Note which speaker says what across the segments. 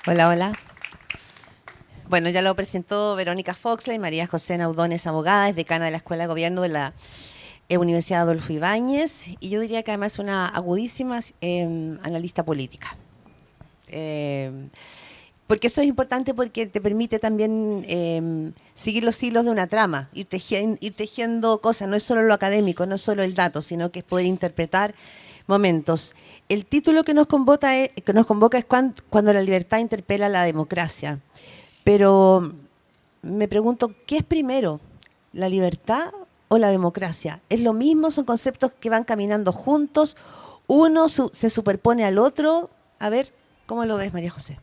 Speaker 1: Hola, hola. Bueno, ya lo presentó Verónica Foxley, María José Naudón es abogada, es decana de la Escuela de Gobierno de la Universidad Adolfo Ibáñez y yo diría que además es una agudísima analista política. Eh, porque eso es importante porque te permite también seguir los hilos de una trama, ir tejiendo cosas, no es solo lo académico, no es solo el dato, sino que es poder interpretar momentos. El título que nos convoca es cuando la libertad interpela a la democracia. Pero me pregunto, ¿qué es primero? ¿La libertad o la democracia? ¿Es lo mismo? ¿Son conceptos que van caminando juntos? ¿Uno se superpone al otro? A ver, ¿cómo lo ves, María José?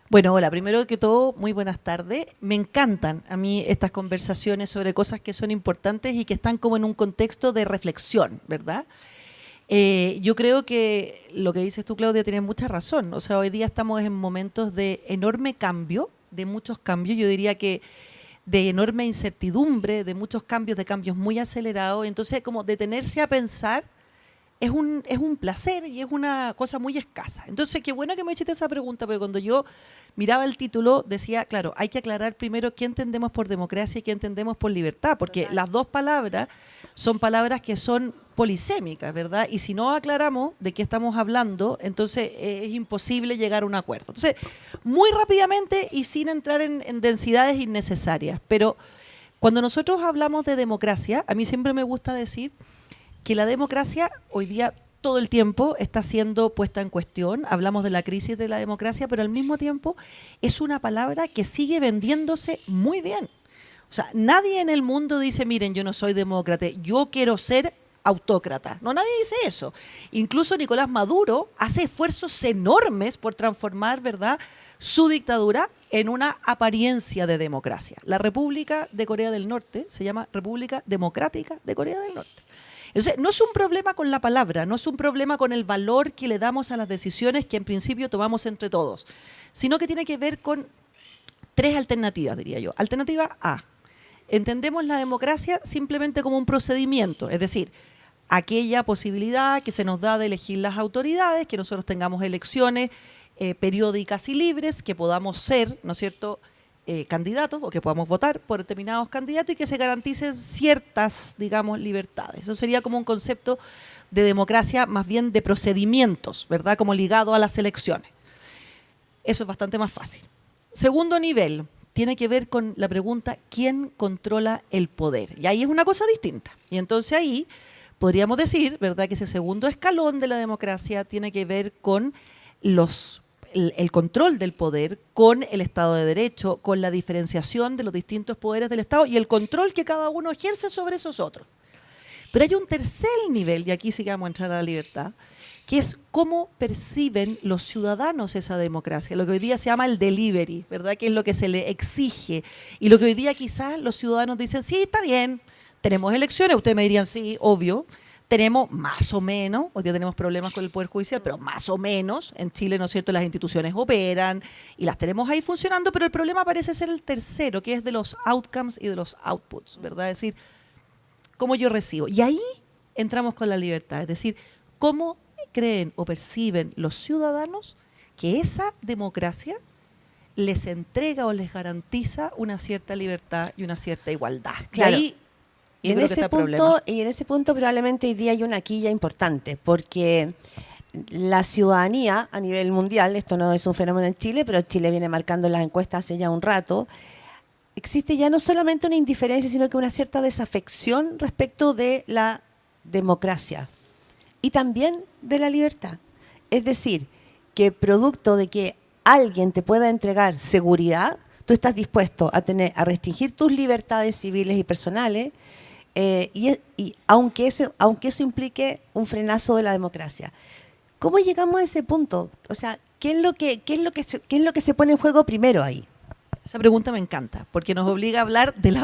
Speaker 2: Bueno, hola, primero que todo, muy buenas tardes. Me encantan a mí estas conversaciones sobre cosas que son importantes y que están como en un contexto de reflexión, ¿verdad? Yo creo que lo que dices tú, Claudia, tienes mucha razón. O sea, hoy día estamos en momentos de enorme cambio, de muchos cambios. Yo diría que de enorme incertidumbre, de cambios muy acelerados. Entonces, como detenerse a pensar es un placer y es una cosa muy escasa. Entonces, qué bueno que me hiciste esa pregunta, porque cuando yo miraba el título decía, claro, hay que aclarar primero qué entendemos por democracia y qué entendemos por libertad, porque
Speaker 1: Total.
Speaker 2: las dos palabras son palabras que son polisémicas, ¿verdad? Y si no aclaramos de qué estamos hablando, entonces es imposible llegar a un acuerdo. Entonces, muy rápidamente y sin entrar en densidades innecesarias, pero cuando nosotros hablamos de democracia, a mí siempre me gusta decir que la democracia hoy día todo el tiempo está siendo puesta en cuestión. Hablamos de la crisis de la democracia, pero al mismo tiempo es una palabra que sigue vendiéndose muy bien. O sea, nadie en el mundo dice, miren, yo no soy demócrata, yo quiero ser autócrata. No, nadie dice eso. Incluso Nicolás Maduro hace esfuerzos enormes por transformar, ¿verdad?, su dictadura en una apariencia de democracia. La República de Corea del Norte se llama República Democrática de Corea del Norte. Entonces, no es un problema con la palabra, no es un problema con el valor que le damos a las decisiones que en principio tomamos entre todos, sino que tiene que ver con tres alternativas, diría yo. Alternativa A, entendemos la democracia simplemente como un procedimiento, es decir, aquella posibilidad que se nos da de elegir las autoridades, que nosotros tengamos elecciones periódicas y libres, que podamos ser, ¿no es cierto?, candidatos o que podamos votar por determinados candidatos y que se garanticen ciertas, digamos, libertades. Eso sería como un concepto de democracia más bien de procedimientos, ¿verdad?, como ligado a las elecciones. Eso es bastante más fácil. Segundo nivel tiene que ver con la pregunta ¿quién controla el poder? Y ahí es una cosa distinta. Y entonces ahí podríamos decir, ¿verdad?, que ese segundo escalón de la democracia tiene que ver con el control del poder, con el Estado de Derecho, con la diferenciación de los distintos poderes del Estado y el control que cada uno ejerce sobre esos otros. Pero hay un tercer nivel, y aquí sí que vamos a entrar a la libertad, que es cómo perciben los ciudadanos esa democracia, lo que hoy día se llama el delivery, ¿verdad?, que es lo que se le exige. Y lo que hoy día quizás los ciudadanos dicen, sí, está bien, tenemos elecciones, ustedes me dirían, sí, obvio, tenemos más o menos, hoy día tenemos problemas con el Poder Judicial, pero más o menos, en Chile, ¿no es cierto?, las instituciones operan y las tenemos ahí funcionando, pero el problema parece ser el tercero, que es de los outcomes y de los outputs, ¿verdad? Es decir, cómo yo recibo. Y ahí entramos con la libertad, es decir, cómo creen o perciben los ciudadanos que esa democracia les entrega o les garantiza una cierta libertad y una cierta igualdad. Y
Speaker 1: Claro,
Speaker 2: ahí yo creo que está el problema.
Speaker 1: y en ese punto probablemente hoy día hay una quilla importante, porque la ciudadanía a nivel mundial, esto no es un fenómeno en Chile, pero Chile viene marcando las encuestas hace ya un rato, existe ya no solamente una indiferencia, sino que una cierta desafección respecto de la democracia y también de la libertad. Es decir, que producto de que alguien te pueda entregar seguridad, tú estás dispuesto a restringir tus libertades civiles y personales, y aunque eso implique un frenazo de la democracia. ¿Cómo llegamos a ese punto? O sea, ¿qué es lo que se pone en juego primero ahí?
Speaker 2: Esa pregunta me encanta, porque nos obliga a hablar del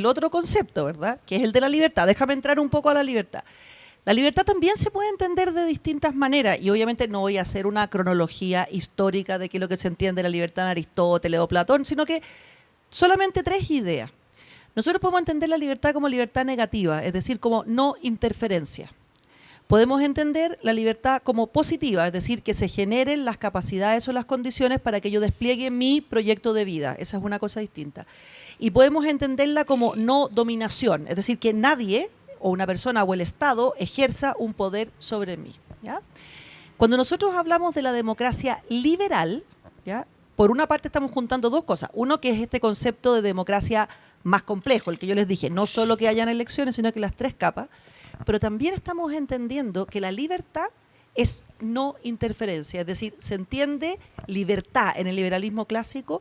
Speaker 2: otro concepto, ¿verdad? Que es el de la libertad. Déjame entrar un poco a la libertad. La libertad también se puede entender de distintas maneras y obviamente no voy a hacer una cronología histórica de qué es lo que se entiende la libertad en Aristóteles o Platón, sino que solamente tres ideas. Nosotros podemos entender la libertad como libertad negativa, es decir, como no interferencia. Podemos entender la libertad como positiva, es decir, que se generen las capacidades o las condiciones para que yo despliegue mi proyecto de vida. Esa es una cosa distinta. Y podemos entenderla como no dominación, es decir, que nadie, o una persona o el Estado, ejerza un poder sobre mí, ¿ya? Cuando nosotros hablamos de la democracia liberal, ¿ya?, por una parte estamos juntando dos cosas. Uno, que es este concepto de democracia más complejo, el que yo les dije, no solo que hayan elecciones, sino que las tres capas. Pero también estamos entendiendo que la libertad es no interferencia, es decir, se entiende libertad en el liberalismo clásico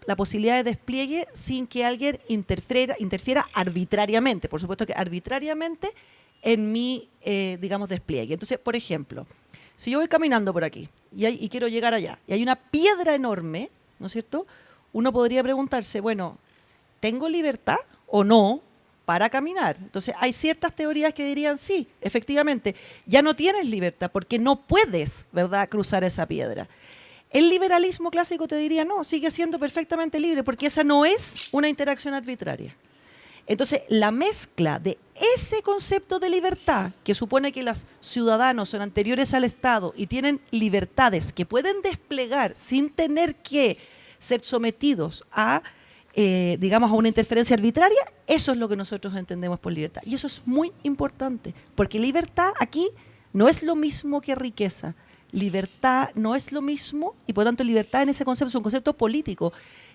Speaker 2: la posibilidad de despliegue sin que alguien interfiera arbitrariamente, por supuesto que arbitrariamente, en mi, digamos, despliegue. Entonces, por ejemplo, si yo voy caminando por aquí y quiero llegar allá y hay una piedra enorme, ¿no es cierto?, uno podría preguntarse, bueno, ¿tengo libertad o no para caminar? Entonces, hay ciertas teorías que dirían, sí, efectivamente, ya no tienes libertad porque no puedes, ¿verdad?, cruzar esa piedra. El liberalismo clásico te diría, no, sigue siendo perfectamente libre porque esa no es una interacción arbitraria. Entonces, la mezcla de ese concepto de libertad, que supone que los ciudadanos son anteriores al Estado y tienen libertades que pueden desplegar sin tener que ser sometidos a, digamos, a una interferencia arbitraria, eso es lo que nosotros entendemos por libertad. Y eso es muy importante, porque libertad aquí no es lo mismo que riqueza. Libertad no es lo mismo, y por lo tanto libertad en ese concepto es un concepto político,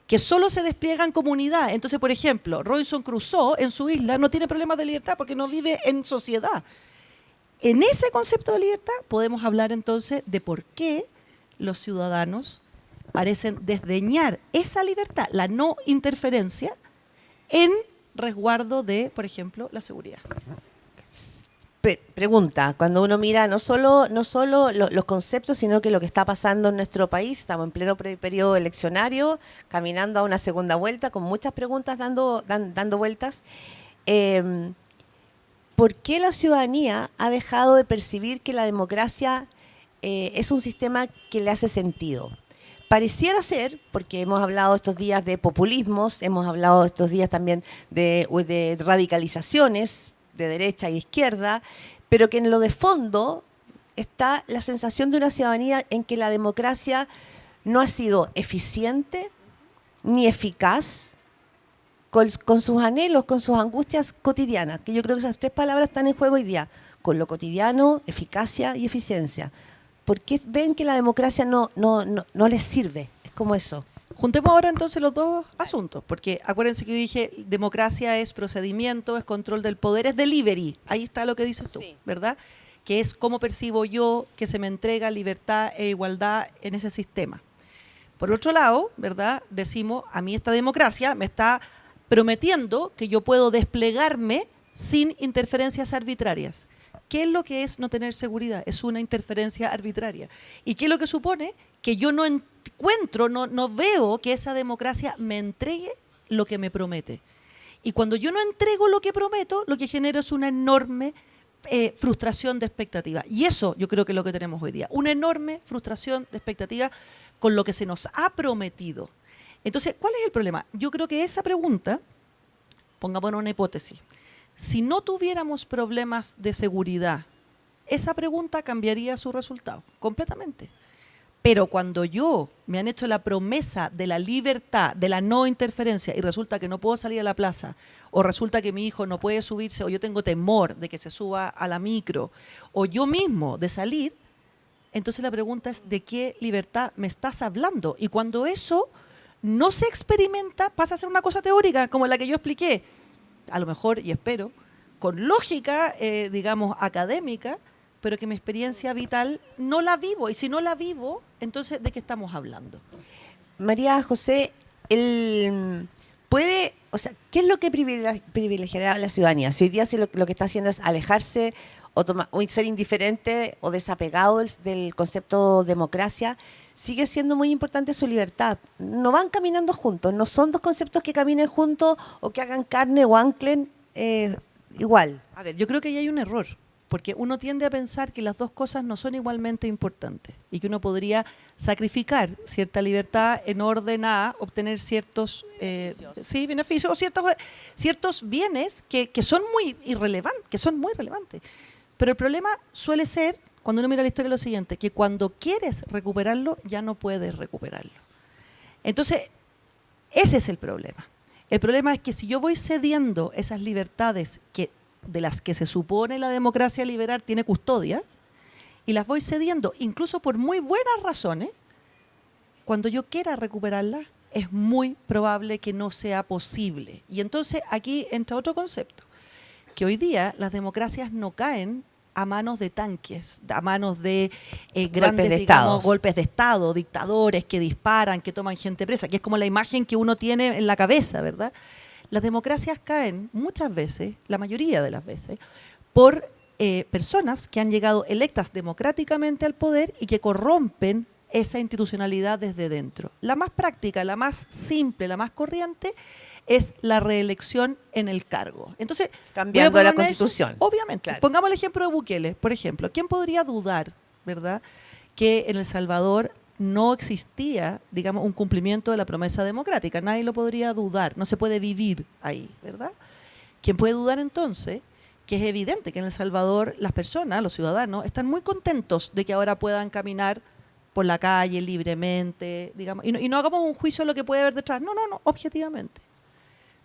Speaker 2: que solo se despliega en comunidad. Entonces, por ejemplo, Robinson Crusoe en su isla no tiene problemas de libertad porque no vive en sociedad. En ese concepto de libertad podemos hablar entonces de por qué los ciudadanos parecen desdeñar esa libertad, la no interferencia, en resguardo de, por ejemplo, la seguridad.
Speaker 1: Pregunta, cuando uno mira no solo los conceptos, sino que lo que está pasando en nuestro país, estamos en pleno periodo eleccionario, caminando a una segunda vuelta, con muchas preguntas dando vueltas. ¿Por qué la ciudadanía ha dejado de percibir que la democracia es un sistema que le hace sentido? Pareciera ser, porque hemos hablado estos días de populismos, hemos hablado estos días también de radicalizaciones de derecha e izquierda, pero que en lo de fondo está la sensación de una ciudadanía en que la democracia no ha sido eficiente ni eficaz con sus anhelos, con sus angustias cotidianas, que yo creo que esas tres palabras están en juego hoy día, con lo cotidiano, eficacia y eficiencia. ¿Por qué ven que la democracia no les sirve? Es como eso.
Speaker 2: Juntemos ahora entonces los dos asuntos, porque acuérdense que yo dije, democracia es procedimiento, es control del poder, es delivery. Ahí está lo que dices tú, sí, ¿verdad? Que es cómo percibo yo que se me entrega libertad e igualdad en ese sistema. Por otro lado, ¿verdad?, decimos, a mí esta democracia me está prometiendo que yo puedo desplegarme sin interferencias arbitrarias. ¿Qué es lo que es no tener seguridad? Es una interferencia arbitraria. ¿Y qué es lo que supone? Que yo no encuentro, no veo que esa democracia me entregue lo que me promete. Y cuando yo no entrego lo que prometo, lo que genero es una enorme frustración de expectativa. Y eso yo creo que es lo que tenemos hoy día. Una enorme frustración de expectativa con lo que se nos ha prometido. Entonces, ¿cuál es el problema? Yo creo que esa pregunta, pongamos una hipótesis, si no tuviéramos problemas de seguridad, esa pregunta cambiaría su resultado completamente. Pero cuando me han hecho la promesa de la libertad, de la no interferencia, y resulta que no puedo salir a la plaza, o resulta que mi hijo no puede subirse, o yo tengo temor de que se suba a la micro, o yo mismo de salir, entonces la pregunta es, ¿de qué libertad me estás hablando? Y cuando eso no se experimenta, pasa a ser una cosa teórica, como la que yo expliqué, a lo mejor, y espero, con lógica, digamos, académica, pero que mi experiencia vital no la vivo. Y si no la vivo, entonces, ¿de qué estamos hablando?
Speaker 1: María José, ¿qué es lo que privilegiará a la ciudadanía? Si hoy día lo que está haciendo es alejarse o ser indiferente o desapegado del concepto democracia, sigue siendo muy importante su libertad. No van caminando juntos, no son dos conceptos que caminen juntos o que hagan carne o anclen igual.
Speaker 2: A ver, yo creo que ahí hay un error, porque uno tiende a pensar que las dos cosas no son igualmente importantes y que uno podría sacrificar cierta libertad en orden a obtener ciertos beneficios o ciertos bienes que son muy irrelevantes, que son muy relevantes. Pero el problema suele ser, cuando uno mira la historia, lo siguiente, que cuando quieres recuperarlo, ya no puedes recuperarlo. Entonces, ese es el problema. El problema es que si yo voy cediendo esas libertades de las que se supone la democracia liberal tiene custodia, y las voy cediendo, incluso por muy buenas razones, cuando yo quiera recuperarlas, es muy probable que no sea posible. Y entonces aquí entra otro concepto, que hoy día las democracias no caen a manos de tanques, a manos de grandes, digamos, golpes de Estado, dictadores que disparan, que toman gente presa, que es como la imagen que uno tiene en la cabeza, ¿verdad? Las democracias caen muchas veces, la mayoría de las veces, por personas que han llegado electas democráticamente al poder y que corrompen esa institucionalidad desde dentro. La más práctica, la más simple, la más corriente es la reelección en el cargo. Entonces,
Speaker 1: cambiando la Constitución.
Speaker 2: Obviamente.
Speaker 1: Claro.
Speaker 2: Pongamos el ejemplo de Bukele, por ejemplo. ¿Quién podría dudar, verdad, que en El Salvador no existía, digamos, un cumplimiento de la promesa democrática? Nadie lo podría dudar. No se puede vivir ahí, ¿verdad? ¿Quién puede dudar entonces que es evidente que en El Salvador las personas, los ciudadanos, están muy contentos de que ahora puedan caminar por la calle libremente, digamos, y no hagamos un juicio de lo que puede haber detrás? No, objetivamente.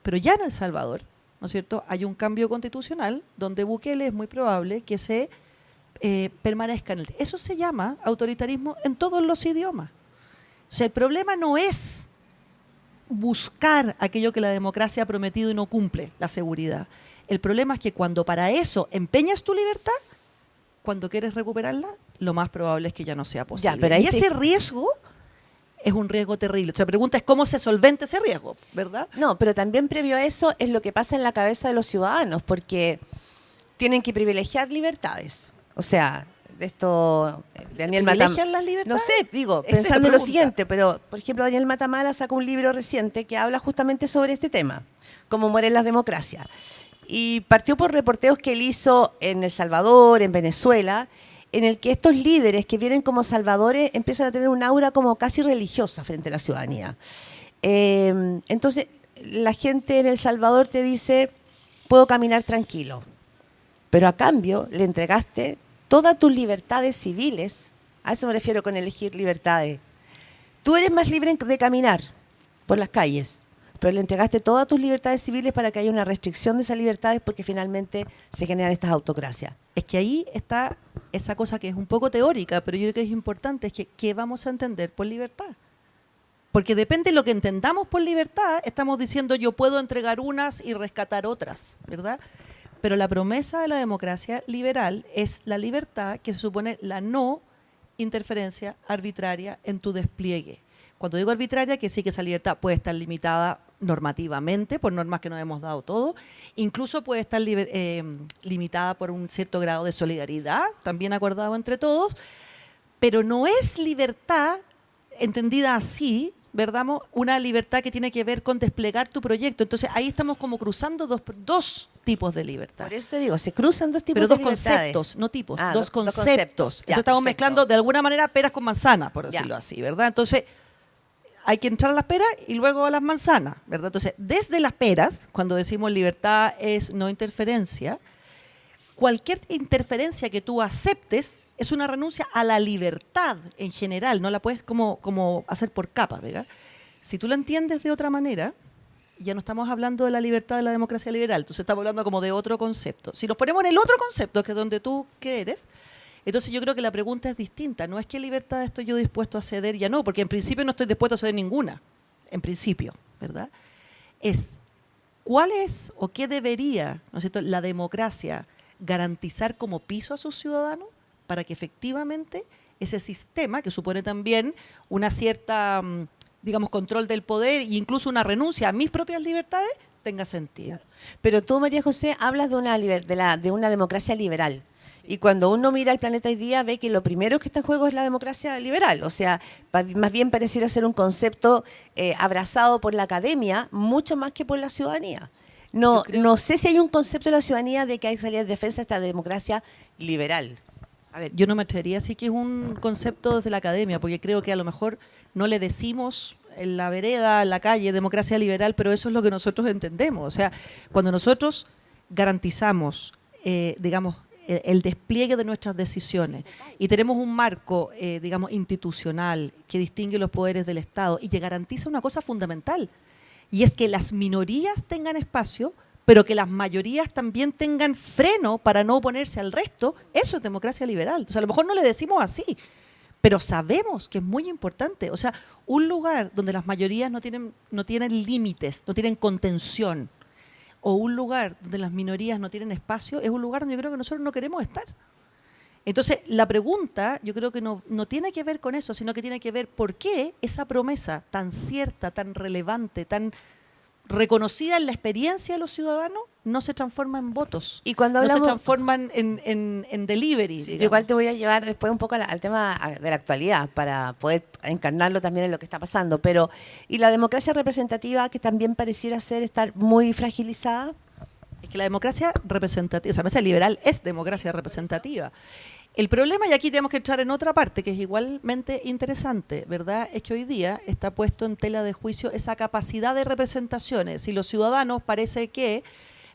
Speaker 2: Pero ya en El Salvador, ¿no es cierto?, hay un cambio constitucional donde Bukele es muy probable que se permanezca en el... Eso se llama autoritarismo en todos los idiomas. O sea, el problema no es buscar aquello que la democracia ha prometido y no cumple, la seguridad. El problema es que cuando para eso empeñas tu libertad, cuando quieres recuperarla, lo más probable es que ya no sea posible.
Speaker 1: Ya, pero ahí
Speaker 2: y ese riesgo es un riesgo terrible. La pregunta es cómo se solventa ese riesgo, ¿verdad?
Speaker 1: No, pero también previo a eso es lo que pasa en la cabeza de los ciudadanos, porque tienen que privilegiar libertades. O sea, de esto Daniel Matamala.
Speaker 2: ¿Privilegian las libertades?
Speaker 1: No sé, digo,
Speaker 2: Esa es
Speaker 1: pensando
Speaker 2: la
Speaker 1: en lo
Speaker 2: pregunta.
Speaker 1: siguiente, pero por ejemplo Daniel Matamala sacó un libro reciente que habla justamente sobre este tema, cómo mueren las democracias. Y partió por reporteos que él hizo en El Salvador, en Venezuela, en el que estos líderes que vienen como salvadores empiezan a tener un aura como casi religiosa frente a la ciudadanía. Entonces, la gente en El Salvador te dice, puedo caminar tranquilo, pero a cambio le entregaste todas tus libertades civiles. A eso me refiero con elegir libertades. Tú eres más libre de caminar por las calles, pero le entregaste todas tus libertades civiles para que haya una restricción de esas libertades porque finalmente se generan estas autocracias.
Speaker 2: Es que ahí está esa cosa que es un poco teórica, pero yo creo que es importante, es que ¿qué vamos a entender por libertad? Porque depende de lo que entendamos por libertad, estamos diciendo yo puedo entregar unas y rescatar otras, ¿verdad? Pero la promesa de la democracia liberal es la libertad que se supone la no interferencia arbitraria en tu despliegue. Cuando digo arbitraria, que sí que esa libertad puede estar limitada normativamente, por normas que nos hemos dado todos, incluso puede estar limitada por un cierto grado de solidaridad, también acordado entre todos, pero no es libertad entendida así, ¿verdad? Una libertad que tiene que ver con desplegar tu proyecto. Entonces ahí estamos como cruzando dos tipos de libertad.
Speaker 1: Por eso te digo, se cruzan dos tipos
Speaker 2: pero
Speaker 1: de
Speaker 2: dos
Speaker 1: libertades.
Speaker 2: conceptos, no tipos,
Speaker 1: Ah,
Speaker 2: dos
Speaker 1: dos
Speaker 2: conceptos.
Speaker 1: conceptos. Ya,
Speaker 2: Entonces estamos
Speaker 1: perfecto.
Speaker 2: mezclando de alguna manera peras con manzanas, por
Speaker 1: Ya.
Speaker 2: decirlo así, ¿verdad? Entonces hay que entrar a las peras y luego a las manzanas, ¿verdad? Entonces, desde las peras, cuando decimos libertad es no interferencia, cualquier interferencia que tú aceptes es una renuncia a la libertad en general, no la puedes como hacer por capas, ¿verdad? Si tú la entiendes de otra manera, ya no estamos hablando de la libertad de la democracia liberal, entonces estamos hablando como de otro concepto. Si nos ponemos en el otro concepto, que es donde tú quieres, entonces yo creo que la pregunta es distinta. No es qué libertad estoy yo dispuesto a ceder, ya no, porque en principio no estoy dispuesto a ceder ninguna, en principio, ¿verdad? Es cuál es o qué debería, ¿no es cierto?, la democracia garantizar como piso a sus ciudadanos para que efectivamente ese sistema, que supone también una cierta, digamos, control del poder e incluso una renuncia a mis propias libertades, tenga sentido.
Speaker 1: Pero tú, María José, hablas de una democracia liberal. Y cuando uno mira el planeta hoy día, ve que lo primero que está en juego es la democracia liberal. O sea, más bien pareciera ser un concepto abrazado por la academia, mucho más que por la ciudadanía. No sé si hay un concepto de la ciudadanía de que hay que salir en defensa de esta democracia liberal.
Speaker 2: A ver, yo no me atrevería a decir que es un concepto desde la academia, porque creo que a lo mejor no le decimos en la vereda, en la calle, democracia liberal, pero eso es lo que nosotros entendemos. O sea, cuando nosotros garantizamos, digamos, el despliegue de nuestras decisiones, y tenemos un marco, digamos, institucional que distingue los poderes del Estado y que garantiza una cosa fundamental, y es que las minorías tengan espacio, pero que las mayorías también tengan freno para no oponerse al resto, eso es democracia liberal. Entonces, a lo mejor no le decimos así, pero sabemos que es muy importante. O sea, un lugar donde las mayorías no tienen límites, no tienen contención, o un lugar donde las minorías no tienen espacio, es un lugar donde yo creo que nosotros no queremos estar. Entonces, la pregunta yo creo que no tiene que ver con eso, sino que tiene que ver por qué esa promesa tan cierta, tan relevante, tan reconocida en la experiencia de los ciudadanos, no se transforma en votos,
Speaker 1: Y cuando
Speaker 2: no
Speaker 1: hablamos,
Speaker 2: se transforman en delivery.
Speaker 1: sí, yo igual te voy a llevar después un poco al tema de la actualidad para poder encarnarlo también en lo que está pasando. Pero, ¿y la democracia representativa que también pareciera estar muy fragilizada?
Speaker 2: Es que la democracia representativa, o sea, la democracia liberal es democracia representativa. El problema, y aquí tenemos que entrar en otra parte, que es igualmente interesante, ¿verdad?, es que hoy día está puesto en tela de juicio esa capacidad de representaciones. Y los ciudadanos parece que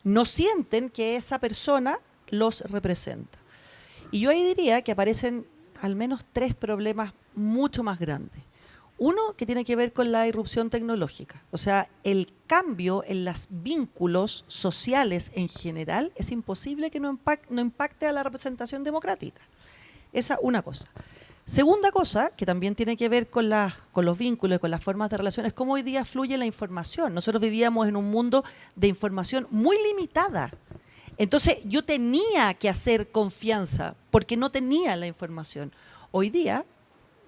Speaker 2: no sienten que esa persona los representa. Y yo ahí diría que aparecen al menos 3 problemas mucho más grandes. Uno, que tiene que ver con la irrupción tecnológica. O sea, el cambio en los vínculos sociales en general es imposible que no impacte a la representación democrática. Esa una cosa. Segunda cosa, que también tiene que ver con los vínculos, con las formas de relaciones, cómo hoy día fluye la información. Nosotros vivíamos en un mundo de información muy limitada. Entonces, yo tenía que hacer confianza porque no tenía la información. Hoy día,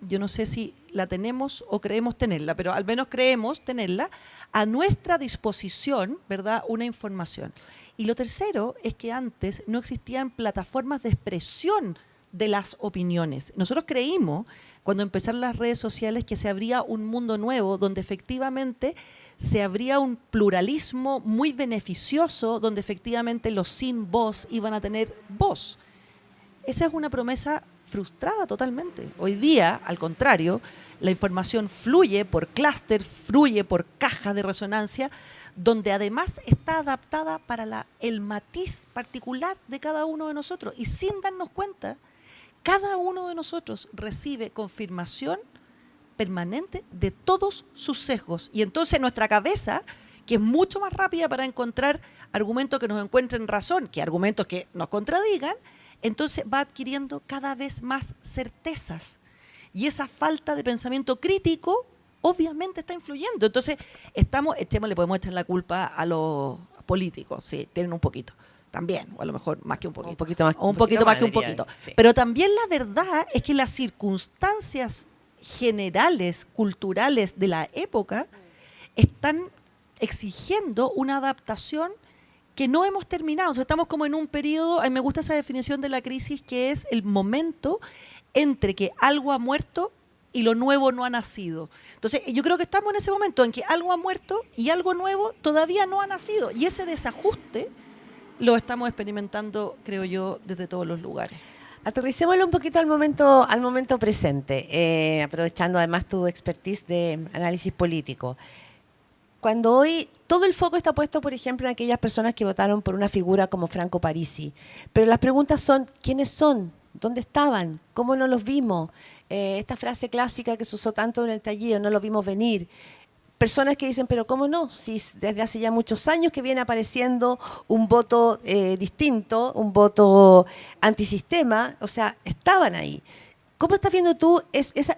Speaker 2: yo no sé si la tenemos o creemos tenerla, pero al menos creemos tenerla a nuestra disposición, ¿verdad?, una información. Y lo tercero es que antes no existían plataformas de expresión de las opiniones. Nosotros creímos, cuando empezaron las redes sociales, que se abría un mundo nuevo donde efectivamente se abría un pluralismo muy beneficioso, donde efectivamente los sin voz iban a tener voz. Esa es una promesa frustrada totalmente. Hoy día, al contrario, la información fluye por clúster, fluye por caja de resonancia, donde además está adaptada para el matiz particular de cada uno de nosotros. Y sin darnos cuenta, cada uno de nosotros recibe confirmación permanente de todos sus sesgos. Y entonces nuestra cabeza, que es mucho más rápida para encontrar argumentos que nos encuentren razón que argumentos que nos contradigan, entonces va adquiriendo cada vez más certezas. Y esa falta de pensamiento crítico obviamente está influyendo. Entonces, le podemos echar la culpa a los políticos, sí, tienen un poquito. También, o a lo mejor más que un poquito.
Speaker 1: Un poquito más,
Speaker 2: o un poquito más que un
Speaker 1: diría,
Speaker 2: poquito.
Speaker 1: sí.
Speaker 2: Pero también la verdad es que las circunstancias generales, culturales de la época están exigiendo una adaptación que no hemos terminado. O sea, estamos como en un periodo, a mí me gusta esa definición de la crisis, que es el momento entre que algo ha muerto y lo nuevo no ha nacido. Entonces, yo creo que estamos en ese momento en que algo ha muerto y algo nuevo todavía no ha nacido. Y ese desajuste lo estamos experimentando, creo yo, desde todos los lugares.
Speaker 1: Aterricémoslo un poquito al momento presente, aprovechando además tu expertise de análisis político. Cuando hoy todo el foco está puesto, por ejemplo, en aquellas personas que votaron por una figura como Franco Parisi, pero las preguntas son, ¿quiénes son? ¿Dónde estaban? ¿Cómo no los vimos? Esta frase clásica que se usó tanto en el estallido, no lo vimos venir. Personas que dicen, pero ¿cómo no? Si desde hace ya muchos años que viene apareciendo un voto distinto, un voto antisistema, o sea, estaban ahí. ¿Cómo estás viendo tú?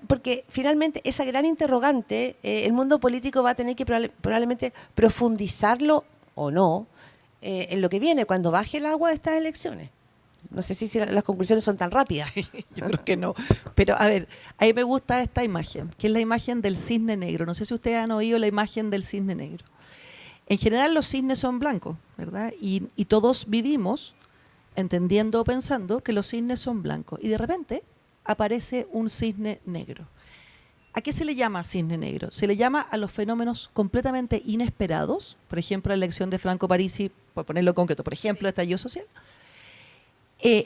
Speaker 1: Porque finalmente esa gran interrogante, el mundo político va a tener que probablemente profundizarlo o no en lo que viene cuando baje el agua de estas elecciones. No sé si las conclusiones son tan rápidas.
Speaker 2: Yo creo que no. Pero a ver, a mí me gusta esta imagen, que es la imagen del cisne negro. No sé si ustedes han oído la imagen del cisne negro. En general los cisnes son blancos, ¿verdad? Y todos vivimos entendiendo o pensando que los cisnes son blancos. Y de repente aparece un cisne negro. ¿A qué se le llama cisne negro? Se le llama a los fenómenos completamente inesperados, por ejemplo, la elección de Franco Parisi, por ponerlo en concreto, por ejemplo, el estallido social.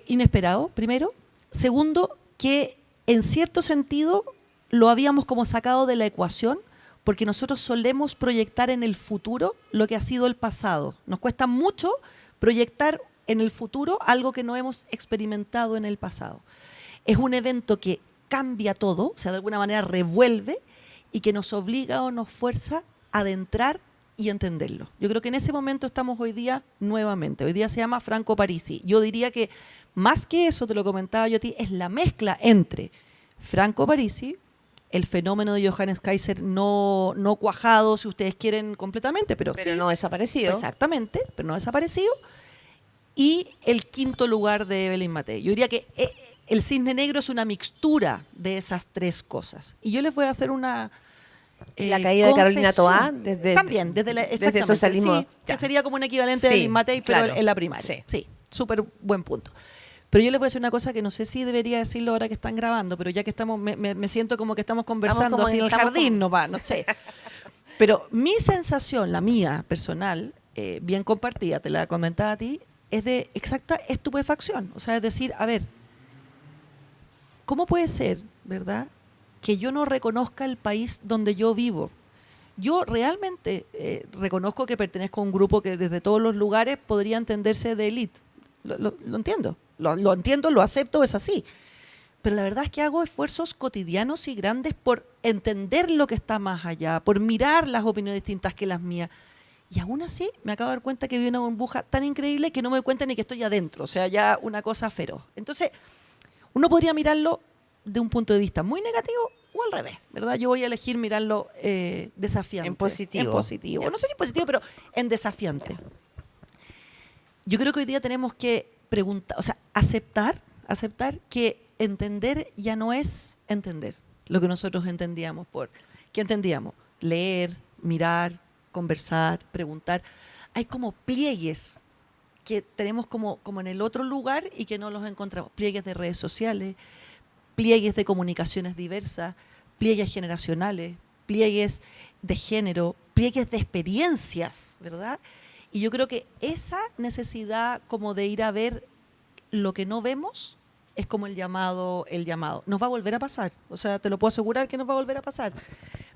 Speaker 2: Inesperado, primero. Segundo, que en cierto sentido lo habíamos como sacado de la ecuación, porque nosotros solemos proyectar en el futuro lo que ha sido el pasado. Nos cuesta mucho proyectar en el futuro algo que no hemos experimentado en el pasado. Es un evento que cambia todo, o sea, de alguna manera revuelve y que nos obliga o nos fuerza a adentrar y entenderlo. Yo creo que en ese momento estamos hoy día nuevamente. Hoy día se llama Franco Parisi. Yo diría que más que eso, te lo comentaba yo a ti, es la mezcla entre Franco Parisi, el fenómeno de Johannes Kaiser no cuajado, si ustedes quieren, completamente, pero sí,
Speaker 1: no desaparecido.
Speaker 2: Exactamente, pero no desaparecido. Y el quinto lugar de Evelyn Matei. Yo diría que el Cisne Negro es una mixtura de esas tres cosas. Y yo les voy a hacer una
Speaker 1: la caída de Carolina Toá
Speaker 2: también desde
Speaker 1: el socialismo,
Speaker 2: sí, que sería como un equivalente de Evelyn Matei, pero en la primaria. Sí, súper buen punto. Pero yo les voy a decir una cosa que no sé si debería decirlo ahora que están grabando, pero ya que estamos, me siento como que estamos conversando así en el jardín, no sé. Pero mi sensación, la mía personal, bien compartida, te la comentaba a ti, es de exacta estupefacción. O sea, es decir, a ver, ¿cómo puede ser, verdad, que yo no reconozca el país donde yo vivo? Yo realmente reconozco que pertenezco a un grupo que desde todos los lugares podría entenderse de élite. Lo entiendo. Lo entiendo, lo acepto, es así. Pero la verdad es que hago esfuerzos cotidianos y grandes por entender lo que está más allá, por mirar las opiniones distintas que las mías. Y aún así me acabo de dar cuenta que vive una burbuja tan increíble que no me doy cuenta ni que estoy adentro. O sea, ya una cosa feroz. Entonces, uno podría mirarlo de un punto de vista muy negativo o al revés, ¿verdad? Yo voy a elegir mirarlo desafiante.
Speaker 1: En positivo.
Speaker 2: En positivo. No sé si positivo, pero en desafiante. Yo creo que hoy día tenemos que preguntar, o sea, aceptar que entender ya no es entender lo que nosotros entendíamos ¿qué entendíamos? Leer, mirar, conversar, preguntar. Hay como pliegues que tenemos como en el otro lugar y que no los encontramos. Pliegues de redes sociales, pliegues de comunicaciones diversas, pliegues generacionales, pliegues de género, pliegues de experiencias, ¿verdad? Y yo creo que esa necesidad como de ir a ver lo que no vemos es como el llamado. Nos va a volver a pasar, o sea, te lo puedo asegurar que nos va a volver a pasar.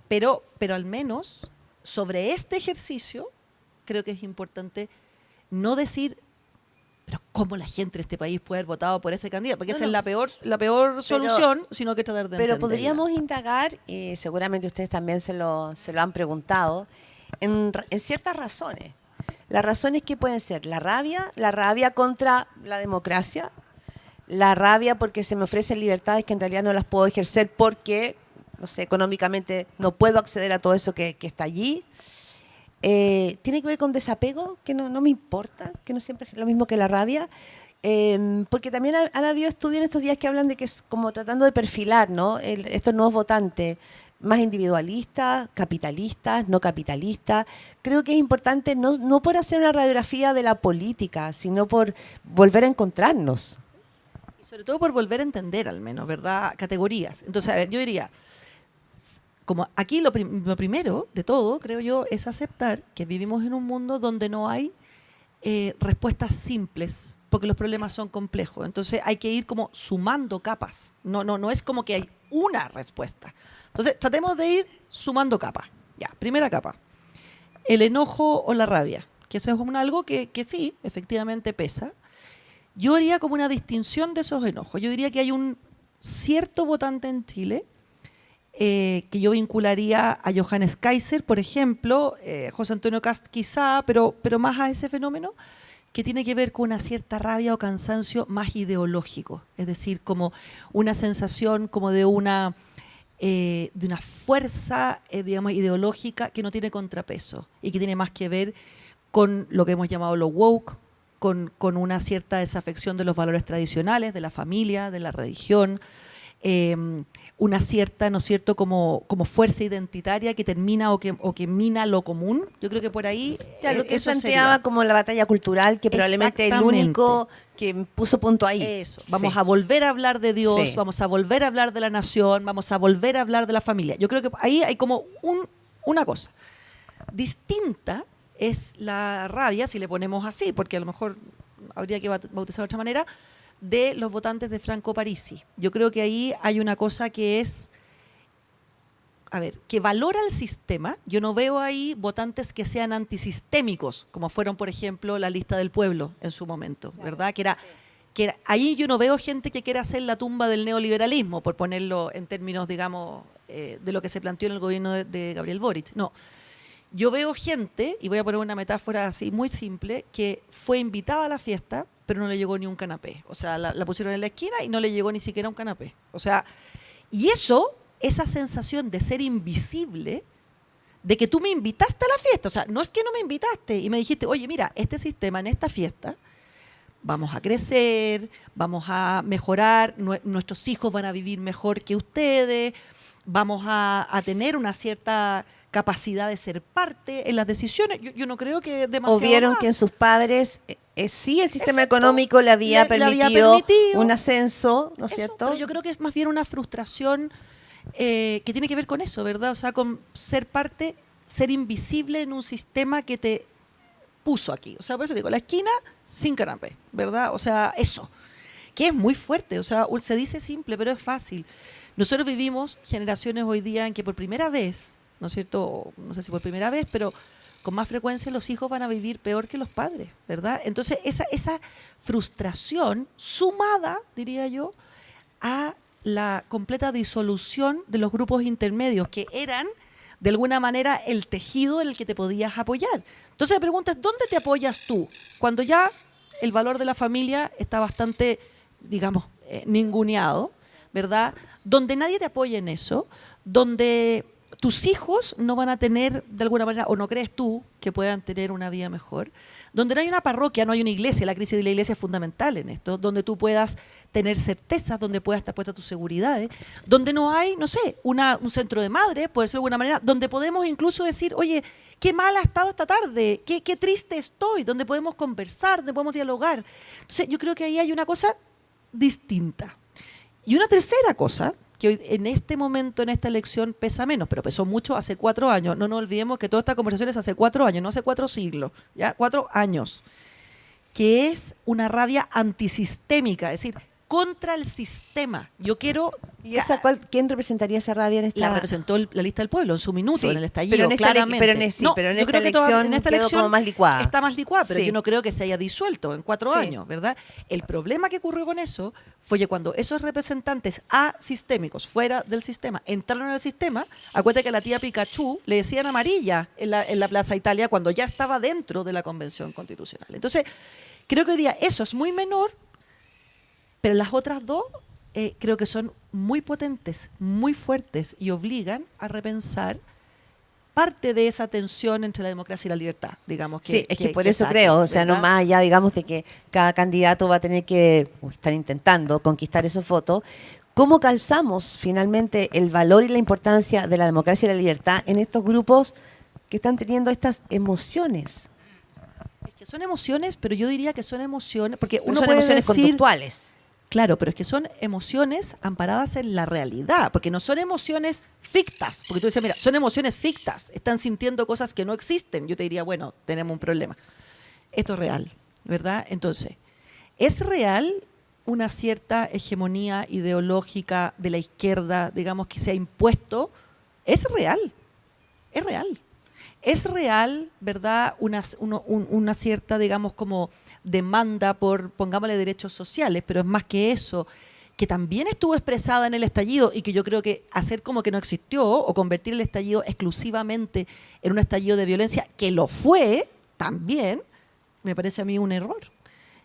Speaker 2: Pero al menos sobre este ejercicio creo que es importante no decir, pero ¿cómo la gente de este país puede haber votado por este candidato? Porque esa es la peor solución, sino que tratar de entenderla.
Speaker 1: Pero podríamos indagar, y seguramente ustedes también se lo han preguntado, en ciertas razones. Las razones que pueden ser la rabia contra la democracia, la rabia porque se me ofrecen libertades que en realidad no las puedo ejercer porque, no sé, económicamente no puedo acceder a todo eso que está allí. Tiene que ver con desapego, que no me importa, que no siempre es lo mismo que la rabia. Porque también han habido estudios en estos días que hablan de que es como tratando de perfilar, ¿no? Estos nuevos votantes, más individualistas, capitalistas, no capitalistas. Creo que es importante no por hacer una radiografía de la política, sino por volver a encontrarnos.
Speaker 2: Y sobre todo por volver a entender, al menos, ¿verdad? Categorías. Entonces, a ver, yo diría, como aquí lo primero de todo, creo yo, es aceptar que vivimos en un mundo donde no hay respuestas simples, porque los problemas son complejos. Entonces hay que ir como sumando capas. No es como que hay una respuesta. Entonces tratemos de ir sumando capas. Ya, primera capa. El enojo o la rabia, que eso es algo que sí, efectivamente pesa. Yo haría como una distinción de esos enojos. Yo diría que hay un cierto votante en Chile que yo vincularía a Johannes Kaiser, por ejemplo, José Antonio Kast quizá, pero más a ese fenómeno, que tiene que ver con una cierta rabia o cansancio más ideológico, es decir, como una sensación como de una fuerza, digamos, ideológica que no tiene contrapeso y que tiene más que ver con lo que hemos llamado lo woke, con una cierta desafección de los valores tradicionales, de la familia, de la religión, una cierta, ¿no es cierto?, como fuerza identitaria que termina o que mina lo común. Yo creo que por ahí
Speaker 1: lo que eso planteaba como la batalla cultural, que probablemente es el único que puso punto ahí.
Speaker 2: Eso. Vamos a volver a hablar de Dios, vamos a volver a hablar de la nación, vamos a volver a hablar de la familia. Yo creo que ahí hay como una cosa. Distinta es la rabia, si le ponemos así, porque a lo mejor habría que bautizar de otra manera, de los votantes de Franco Parisi. Yo creo que ahí hay una cosa que es, a ver, que valora el sistema. Yo no veo ahí votantes que sean antisistémicos, como fueron, por ejemplo, la lista del pueblo en su momento, claro, ¿verdad? Ahí yo no veo gente que quiera hacer la tumba del neoliberalismo, por ponerlo en términos, digamos, de lo que se planteó en el gobierno de Gabriel Boric. No. Yo veo gente, y voy a poner una metáfora así muy simple, que fue invitada a la fiesta, pero no le llegó ni un canapé. O sea, la pusieron en la esquina y no le llegó ni siquiera un canapé. O sea, y esa sensación de ser invisible, de que tú me invitaste a la fiesta, o sea, no es que no me invitaste y me dijiste, oye, mira, este sistema en esta fiesta, vamos a crecer, vamos a mejorar, nuestros hijos van a vivir mejor que ustedes, vamos a tener una cierta capacidad de ser parte en las decisiones. Yo no creo que demasiado.
Speaker 1: O vieron
Speaker 2: más.
Speaker 1: que en sus padres sí el sistema
Speaker 2: Exacto.
Speaker 1: económico le había permitido un ascenso, ¿no es
Speaker 2: Eso,
Speaker 1: cierto?
Speaker 2: Pero yo creo que es más bien una frustración que tiene que ver con eso, ¿verdad? O sea, con ser parte, ser invisible en un sistema que te puso aquí. O sea, por eso digo, la esquina sin canapé, ¿verdad? O sea, eso, que es muy fuerte. O sea, se dice simple, pero es fácil. Nosotros vivimos generaciones hoy día en que por primera vez, ¿no es cierto? No sé si por primera vez, pero con más frecuencia los hijos van a vivir peor que los padres, ¿verdad? Entonces, esa frustración sumada, diría yo, a la completa disolución de los grupos intermedios, que eran, de alguna manera, el tejido en el que te podías apoyar. Entonces, me preguntas, ¿dónde te apoyas tú? Cuando ya el valor de la familia está bastante, digamos, ninguneado, ¿verdad? Donde nadie te apoya en eso, donde tus hijos no van a tener, de alguna manera, o no crees tú que puedan tener una vida mejor, donde no hay una parroquia, no hay una iglesia, la crisis de la iglesia es fundamental en esto, donde tú puedas tener certezas, donde puedas estar puesta tus seguridades, donde no hay, no sé, un centro de madres, puede ser de alguna manera, donde podemos incluso decir, oye, qué mal ha estado esta tarde, qué triste estoy, donde podemos conversar, donde podemos dialogar. Entonces, yo creo que ahí hay una cosa distinta. Y una tercera cosa, que hoy, en este momento, en esta elección, pesa menos, pero pesó mucho hace 4 años. No nos olvidemos que toda esta conversación es hace 4 años, no hace 4 siglos, ¿ya? 4 años. Que es una rabia antisistémica, es decir, contra el sistema. Yo quiero...
Speaker 1: ¿Y quién representaría esa rabia en esta?
Speaker 2: La representó la lista del pueblo en su minuto,
Speaker 1: sí,
Speaker 2: en el estallido,
Speaker 1: pero en esta
Speaker 2: claramente.
Speaker 1: Pero en esta elección quedó como más licuada.
Speaker 2: Está más licuada, pero
Speaker 1: sí.
Speaker 2: yo no creo que se haya disuelto en 4 años, ¿verdad? El problema que ocurrió con eso fue que cuando esos representantes asistémicos, fuera del sistema, entraron al sistema, acuérdate que a la tía Pikachu le decían amarilla en la Plaza Italia cuando ya estaba dentro de la Convención Constitucional. Entonces, creo que hoy día eso es muy menor, pero las otras dos creo que son muy potentes, muy fuertes y obligan a repensar parte de esa tensión entre la democracia y la libertad, digamos.
Speaker 1: Sí, es que por eso creo, o sea, no más allá, digamos, de que cada candidato va a tener que estar intentando conquistar esos votos. ¿Cómo calzamos finalmente el valor y la importancia de la democracia y la libertad en estos grupos que están teniendo estas emociones?
Speaker 2: Es que son emociones, pero yo diría que son emociones, porque
Speaker 1: uno
Speaker 2: uno
Speaker 1: son
Speaker 2: puede
Speaker 1: emociones
Speaker 2: decir,
Speaker 1: conductuales.
Speaker 2: Claro, pero es que son emociones amparadas en la realidad, porque no son emociones fictas, porque tú decías, mira, son emociones fictas, están sintiendo cosas que no existen. Yo te diría, bueno, tenemos un problema. Esto es real, ¿verdad? Entonces, ¿es real una cierta hegemonía ideológica de la izquierda, digamos, que se ha impuesto? Es real, es real. Es real, ¿verdad?, una cierta, digamos, como demanda por, pongámosle, derechos sociales, pero es más que eso, que también estuvo expresada en el estallido y que yo creo que hacer como que no existió o convertir el estallido exclusivamente en un estallido de violencia, que lo fue también, me parece a mí un error.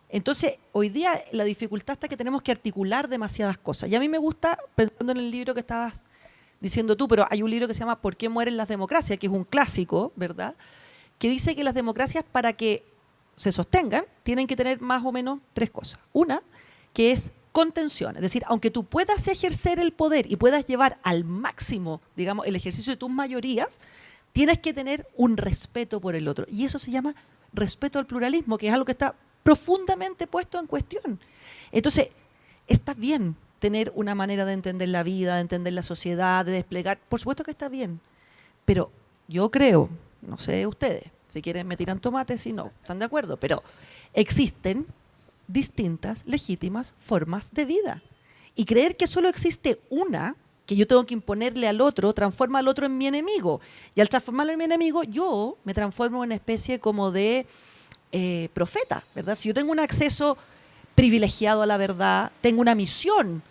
Speaker 2: Entonces, hoy día la dificultad está que tenemos que articular demasiadas cosas. Y a mí me gusta, pensando en el libro que estabas diciendo tú, pero hay un libro que se llama ¿Por qué mueren las democracias?, que es un clásico, ¿verdad?, que dice que las democracias, para que se sostengan, tienen que tener más o menos 3 cosas. Una, que es contención, es decir, aunque tú puedas ejercer el poder y puedas llevar al máximo, digamos, el ejercicio de tus mayorías, tienes que tener un respeto por el otro. Y eso se llama respeto al pluralismo, que es algo que está profundamente puesto en cuestión. Entonces, está bien tener una manera de entender la vida, de entender la sociedad, de desplegar, por supuesto que está bien, pero yo creo, no sé ustedes, si quieren me tiran tomates, si no, están de acuerdo, pero existen distintas legítimas formas de vida. Y creer que solo existe una, que yo tengo que imponerle al otro, transforma al otro en mi enemigo. Y al transformarlo en mi enemigo, yo me transformo en una especie como de profeta, ¿verdad? Si yo tengo un acceso privilegiado a la verdad, tengo una misión,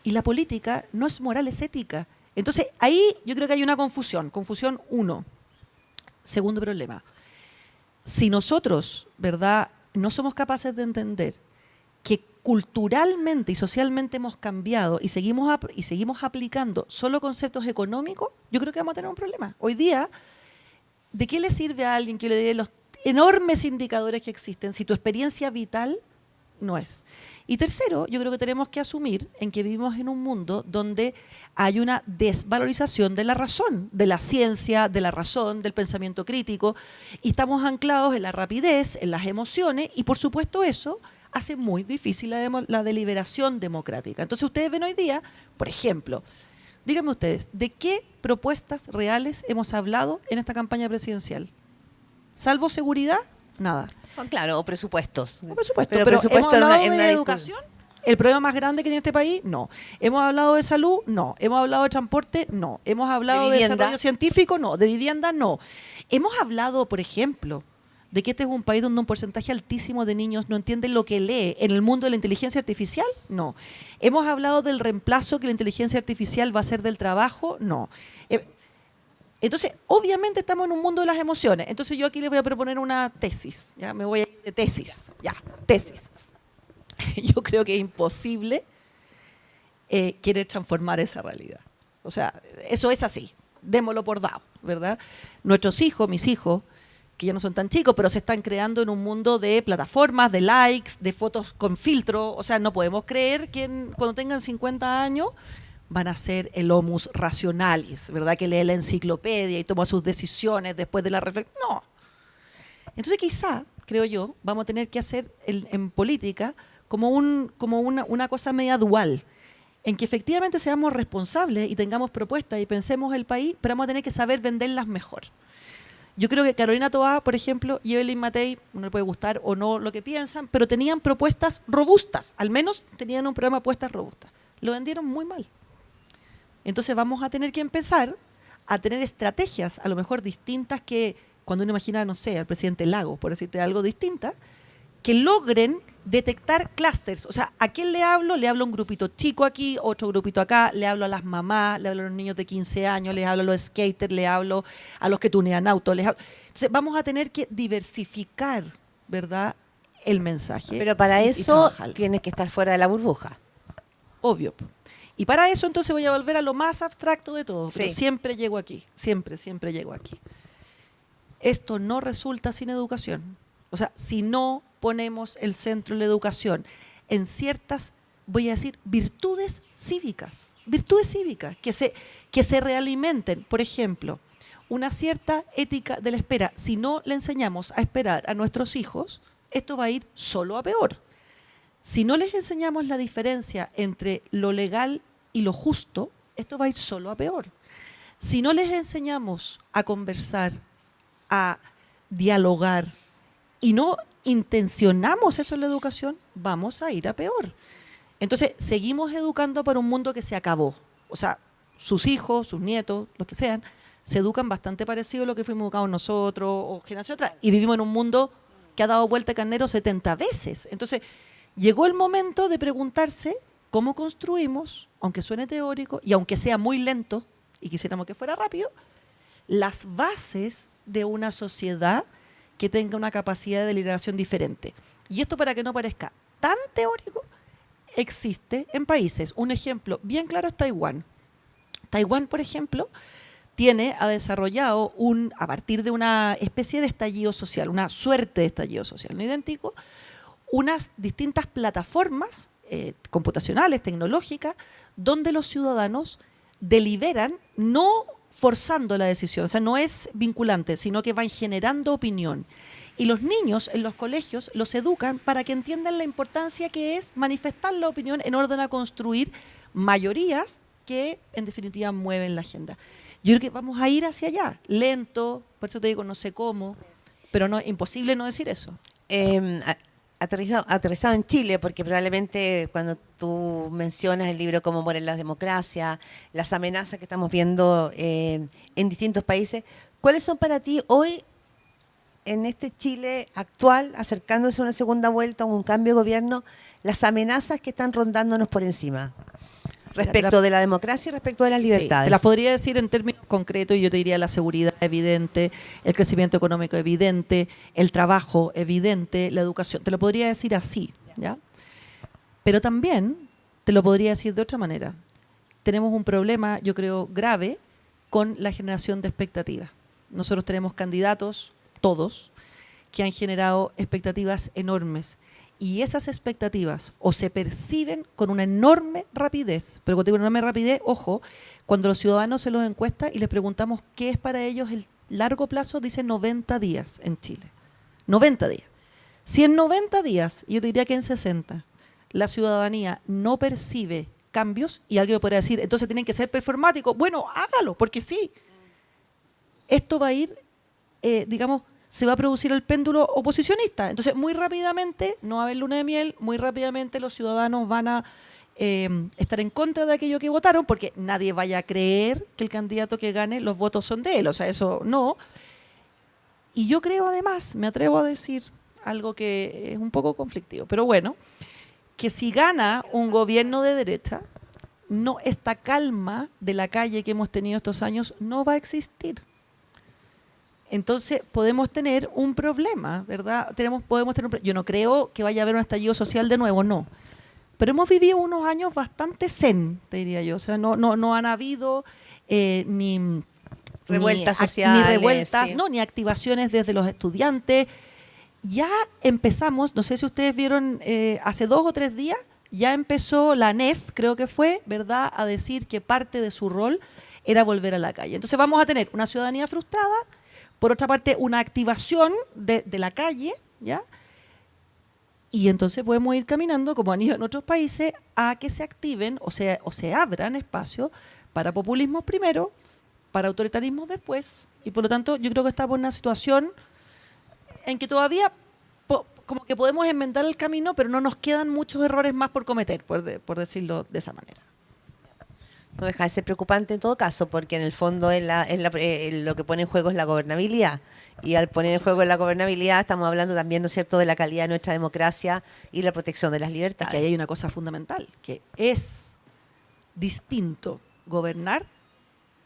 Speaker 2: y la política no es moral, es ética. Entonces, ahí yo creo que hay una confusión. Confusión 1. Segundo problema. Si nosotros, ¿verdad?, no somos capaces de entender que culturalmente y socialmente hemos cambiado y seguimos aplicando solo conceptos económicos, yo creo que vamos a tener un problema. Hoy día, ¿de qué le sirve a alguien que le dé los enormes indicadores que existen si tu experiencia vital no es? Y tercero, yo creo que tenemos que asumir en que vivimos en un mundo donde hay una desvalorización de la razón, de la ciencia, de la razón, del pensamiento crítico, y estamos anclados en la rapidez, en las emociones, y por supuesto eso hace muy difícil la deliberación democrática. Entonces ustedes ven hoy día, por ejemplo, díganme ustedes, ¿de qué propuestas reales hemos hablado en esta campaña presidencial? ¿Salvo seguridad? Nada.
Speaker 1: Claro, o presupuestos.
Speaker 2: Por supuesto,
Speaker 1: pero
Speaker 2: pero
Speaker 1: presupuesto
Speaker 2: ¿hemos hablado
Speaker 1: en
Speaker 2: de
Speaker 1: una
Speaker 2: educación? ¿El problema más grande que tiene este país? No. ¿Hemos hablado de salud? No. ¿Hemos hablado de transporte? No. ¿Hemos hablado de desarrollo científico? No. ¿De vivienda? No. ¿Hemos hablado, por ejemplo, de que este es un país donde un porcentaje altísimo de niños no entienden lo que lee en el mundo de la inteligencia artificial? No. ¿Hemos hablado del reemplazo que la inteligencia artificial va a hacer del trabajo? No. Entonces, obviamente estamos en un mundo de las emociones. Entonces yo aquí les voy a proponer una tesis. ¿Ya? Me voy a ir de tesis. Ya, tesis. Yo creo que es imposible querer transformar esa realidad. O sea, eso es así. Démoslo por dado, ¿verdad? Nuestros hijos, mis hijos, que ya no son tan chicos, pero se están creando en un mundo de plataformas, de likes, de fotos con filtro. O sea, no podemos creer que cuando tengan 50 años van a ser el homus rationalis, ¿verdad? Que lee la enciclopedia y toma sus decisiones después de la reflexión. No. Entonces quizá, creo yo, vamos a tener que hacer en política como una cosa media dual, en que efectivamente seamos responsables y tengamos propuestas y pensemos el país, pero vamos a tener que saber venderlas mejor. Yo creo que Carolina Toá, por ejemplo, y Evelyn Matei, no le puede gustar o no lo que piensan, pero tenían propuestas robustas, al menos tenían un programa de propuestas robustas. Lo vendieron muy mal. Entonces vamos a tener que empezar a tener estrategias, a lo mejor distintas que cuando uno imagina, no sé, al presidente Lagos, por decirte algo distinta, que logren detectar clústeres. O sea, ¿a quién le hablo? Le hablo a un grupito chico aquí, otro grupito acá, le hablo a las mamás, le hablo a los niños de 15 años, les hablo a los skaters, le hablo a los que tunean autos. Entonces vamos a tener que diversificar, ¿verdad?, el mensaje.
Speaker 1: Pero para eso tienes que estar fuera de la burbuja.
Speaker 2: Obvio. Y para eso entonces voy a volver a lo más abstracto de todo, pero
Speaker 1: Sí.
Speaker 2: siempre llego aquí, siempre llego aquí. Esto no resulta sin educación. O sea, si no ponemos el centro en la educación en ciertas, voy a decir, virtudes cívicas que se realimenten. Por ejemplo, una cierta ética de la espera. Si no le enseñamos a esperar a nuestros hijos, esto va a ir solo a peor. Si no les enseñamos la diferencia entre lo legal y lo justo, esto va a ir solo a peor. Si no les enseñamos a conversar, a dialogar y no intencionamos eso en la educación, vamos a ir a peor. Entonces, seguimos educando para un mundo que se acabó. O sea, sus hijos, sus nietos, los que sean, se educan bastante parecido a lo que fuimos educados nosotros o generación atrás. Y vivimos en un mundo que ha dado vuelta carnero 70 veces. Entonces, llegó el momento de preguntarse cómo construimos, aunque suene teórico y aunque sea muy lento, y quisiéramos que fuera rápido, las bases de una sociedad que tenga una capacidad de deliberación diferente. Y esto, para que no parezca tan teórico, existe en países. Un ejemplo bien claro es Taiwán. Taiwán, por ejemplo, ha desarrollado a partir de una especie de estallido social, una suerte de estallido social, no idéntico, unas distintas plataformas computacionales, tecnológicas, donde los ciudadanos deliberan, no forzando la decisión, o sea, no es vinculante, sino que van generando opinión. Y los niños en los colegios los educan para que entiendan la importancia que es manifestar la opinión en orden a construir mayorías que, en definitiva, mueven la agenda. Yo creo que vamos a ir hacia allá, lento, por eso te digo, no sé cómo, pero no, imposible no decir eso.
Speaker 1: aterrizado en Chile, porque probablemente cuando tú mencionas el libro Cómo mueren las democracias, las amenazas que estamos viendo en distintos países, ¿cuáles son para ti hoy, en este Chile actual, acercándose a una segunda vuelta o un cambio de gobierno, las amenazas que están rondándonos por encima? Respecto de la democracia y respecto de las libertades.
Speaker 2: Sí, te las podría decir en términos concretos y yo te diría la seguridad evidente, el crecimiento económico evidente, el trabajo evidente, la educación. Te lo podría decir así, ¿ya? Pero también te lo podría decir de otra manera. Tenemos un problema, yo creo, grave con la generación de expectativas. Nosotros tenemos candidatos, todos, que han generado expectativas enormes. Y esas expectativas o se perciben con una enorme rapidez, pero cuando digo enorme rapidez, ojo, cuando los ciudadanos se los encuesta y les preguntamos qué es para ellos el largo plazo, dicen 90 días en Chile. 90 días. Si en 90 días, yo diría que en 60, la ciudadanía no percibe cambios, y alguien podría decir, entonces tienen que ser performáticos. Bueno, hágalo, porque sí. Esto va a ir, digamos, se va a producir el péndulo oposicionista. Entonces, muy rápidamente, no va a haber luna de miel, muy rápidamente los ciudadanos van a estar en contra de aquello que votaron, porque nadie vaya a creer que el candidato que gane, los votos son de él. O sea, eso no. Y yo creo, además, me atrevo a decir algo que es un poco conflictivo, pero bueno, que si gana un gobierno de derecha, no, esta calma de la calle que hemos tenido estos años no va a existir. Entonces podemos tener un problema, ¿verdad? Podemos tener yo no creo que vaya a haber un estallido social de nuevo, no. Pero hemos vivido unos años bastante zen, te diría yo. O sea, no han habido ni
Speaker 1: revueltas sociales.
Speaker 2: Ni revueltas,
Speaker 1: sí.
Speaker 2: no, ni activaciones desde los estudiantes. Ya empezamos, no sé si ustedes vieron, hace 2 o 3 días, ya empezó la ANEF, creo que fue, ¿verdad?, a decir que parte de su rol era volver a la calle. Entonces vamos a tener una ciudadanía frustrada, por otra parte, una activación de la calle, ¿ya? Y entonces podemos ir caminando, como han ido en otros países, a que se activen o se abran espacios para populismo primero, para autoritarismo después. Y por lo tanto, yo creo que estamos en una situación en que todavía como que podemos enmendar el camino, pero no nos quedan muchos errores más por cometer, por decirlo de esa manera.
Speaker 1: No deja de ser preocupante en todo caso, porque en el fondo lo que pone en juego es la gobernabilidad. Y al poner en juego la gobernabilidad estamos hablando también, ¿no es cierto?, de la calidad de nuestra democracia y la protección de las libertades.
Speaker 2: Es que ahí hay una cosa fundamental, que es distinto gobernar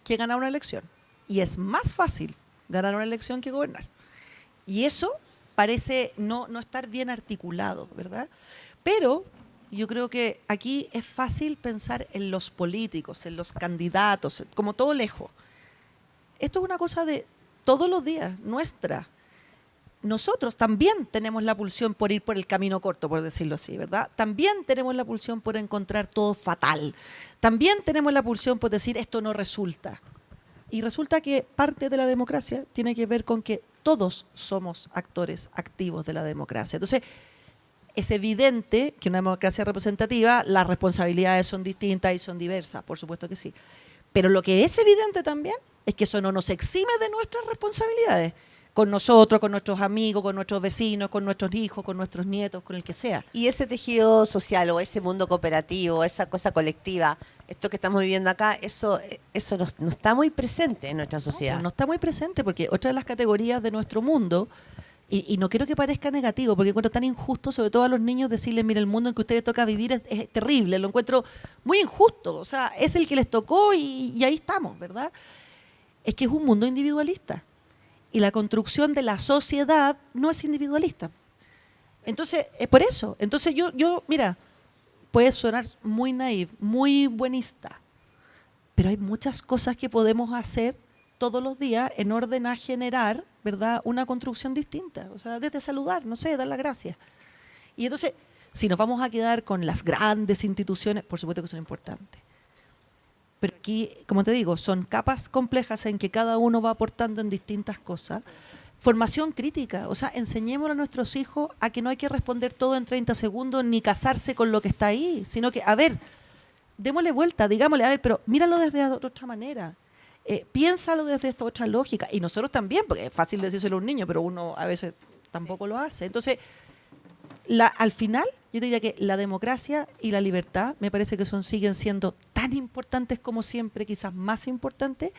Speaker 2: que ganar una elección. Y es más fácil ganar una elección que gobernar. Y eso parece no estar bien articulado, ¿verdad? Pero yo creo que aquí es fácil pensar en los políticos, en los candidatos, como todo lejos. Esto es una cosa de todos los días, nuestra. Nosotros también tenemos la pulsión por ir por el camino corto, por decirlo así, ¿verdad? También tenemos la pulsión por encontrar todo fatal. También tenemos la pulsión por decir esto no resulta. Y resulta que parte de la democracia tiene que ver con que todos somos actores activos de la democracia. Entonces, es evidente que en una democracia representativa las responsabilidades son distintas y son diversas, por supuesto que sí. Pero lo que es evidente también es que eso no nos exime de nuestras responsabilidades, con nosotros, con nuestros amigos, con nuestros vecinos, con nuestros hijos, con nuestros nietos, con el que sea.
Speaker 1: Y ese tejido social o ese mundo cooperativo, esa cosa colectiva, esto que estamos viviendo acá, eso no está muy presente en nuestra sociedad.
Speaker 2: No está muy presente porque otra de las categorías de nuestro mundo, y no quiero que parezca negativo, porque encuentro tan injusto, sobre todo a los niños, decirles, mira, el mundo en que a ustedes toca vivir es terrible, lo encuentro muy injusto, o sea, es el que les tocó y ahí estamos, ¿verdad? Es que es un mundo individualista y la construcción de la sociedad no es individualista. Entonces, es por eso. Entonces yo mira, puede sonar muy naif, muy buenista, pero hay muchas cosas que podemos hacer todos los días en orden a generar, ¿verdad?, una construcción distinta. O sea, desde saludar, no sé, dar las gracias. Y entonces, si nos vamos a quedar con las grandes instituciones, por supuesto que son importantes. Pero aquí, como te digo, son capas complejas en que cada uno va aportando en distintas cosas. Formación crítica, o sea, enseñémosle a nuestros hijos a que no hay que responder todo en 30 segundos ni casarse con lo que está ahí, sino que, a ver, démosle vuelta, digámosle, a ver, pero míralo desde otra manera. Piénsalo desde esta otra lógica. Y nosotros también, porque es fácil decírselo a un niño, pero uno a veces tampoco lo hace. Entonces, Al final, yo te diría que la democracia y la libertad me parece que siguen siendo tan importantes como siempre, quizás más importantes,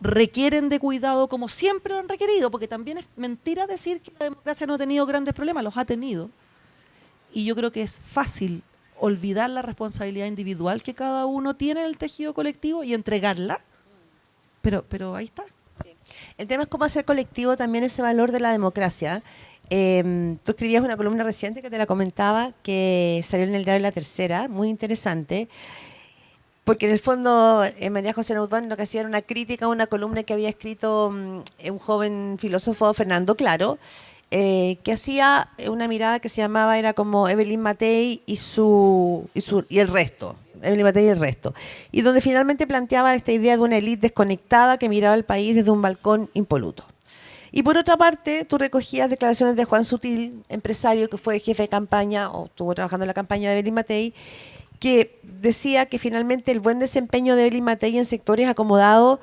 Speaker 2: requieren de cuidado como siempre lo han requerido, porque también es mentira decir que la democracia no ha tenido grandes problemas, los ha tenido. Y yo creo que es fácil olvidar la responsabilidad individual que cada uno tiene en el tejido colectivo y entregarla, pero ahí está.
Speaker 1: Sí. El tema es cómo hacer colectivo también ese valor de la democracia. Tú escribías una columna reciente que te la comentaba, que salió en el diario La Tercera, muy interesante, porque en el fondo María José Naudón lo que hacía era una crítica a una columna que había escrito un joven filósofo, Fernando Claro, que hacía una mirada que se llamaba, era como Evelyn Matei y el resto. Evelyn Matei y el resto. Y donde finalmente planteaba esta idea de una élite desconectada que miraba el país desde un balcón impoluto. Y por otra parte, tú recogías declaraciones de Juan Sutil, empresario que fue jefe de campaña o estuvo trabajando en la campaña de Evelyn Matei, que decía que finalmente el buen desempeño de Evelyn Matei en sectores acomodados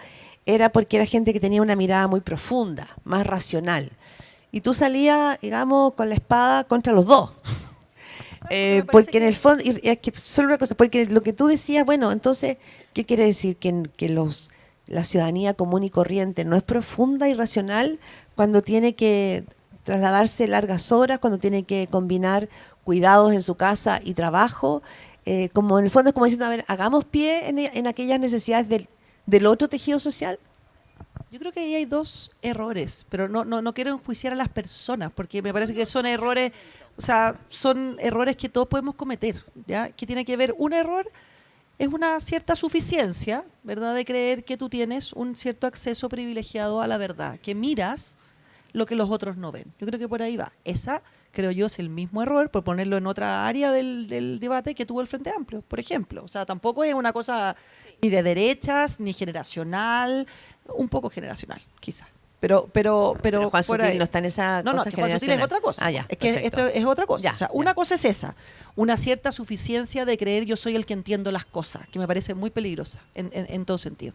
Speaker 1: era porque era gente que tenía una mirada muy profunda, más racional. Y tú salías, digamos, con la espada contra los dos. Porque en el fondo, es que solo una cosa, porque lo que tú decías, bueno, entonces, ¿qué quiere decir? Que la ciudadanía común y corriente no es profunda y racional cuando tiene que trasladarse largas horas, cuando tiene que combinar cuidados en su casa y trabajo, como en el fondo es como diciendo, a ver, hagamos pie en aquellas necesidades del otro tejido social.
Speaker 2: Yo creo que ahí hay dos errores, pero no quiero enjuiciar a las personas, porque me parece que son errores, o sea, son errores que todos podemos cometer, ¿ya? Que tiene que ver, un error es una cierta suficiencia, ¿verdad?, de creer que tú tienes un cierto acceso privilegiado a la verdad, que miras lo que los otros no ven. Yo creo que por ahí va. Esa, creo yo, es el mismo error, por ponerlo en otra área del debate que tuvo el Frente Amplio, por ejemplo. O sea, tampoco es una cosa ni de derechas, ni generacional, un poco generacional, quizás. Pero
Speaker 1: Juan Sutil no está en esa cosa
Speaker 2: que Juan Sutil es otra cosa.
Speaker 1: Ah, ya,
Speaker 2: es que
Speaker 1: perfecto.
Speaker 2: esto es otra cosa.
Speaker 1: Ya,
Speaker 2: o sea,
Speaker 1: ya.
Speaker 2: una cosa es esa, una cierta suficiencia de creer yo soy el que entiendo las cosas, que me parece muy peligrosa en todo sentido.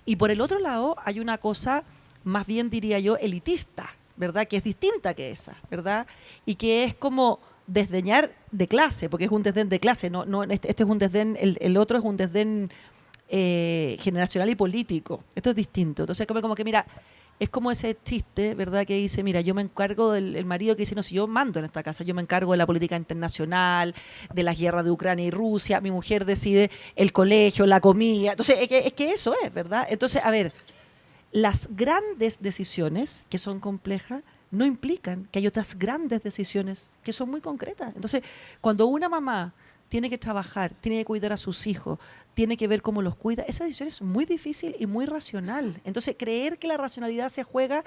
Speaker 2: Y por el otro lado hay una cosa, más bien diría yo, elitista, ¿verdad? Que es distinta que esa, ¿verdad? Y que es como desdeñar de clase, porque es un desdén de clase, este es un desdén, el otro es un desdén generacional y político. Esto es distinto. Entonces, como que mira, es como ese chiste, ¿verdad?, que dice, mira, yo me encargo el marido que dice, no, si yo mando en esta casa, yo me encargo de la política internacional, de las guerras de Ucrania y Rusia, mi mujer decide el colegio, la comida. Entonces, es que eso es, ¿verdad? Entonces, a ver, las grandes decisiones, que son complejas, no implican que hay otras grandes decisiones que son muy concretas. Entonces, cuando una mamá tiene que trabajar, tiene que cuidar a sus hijos, tiene que ver cómo los cuida, esa decisión es muy difícil y muy racional. Entonces, creer que la racionalidad se juega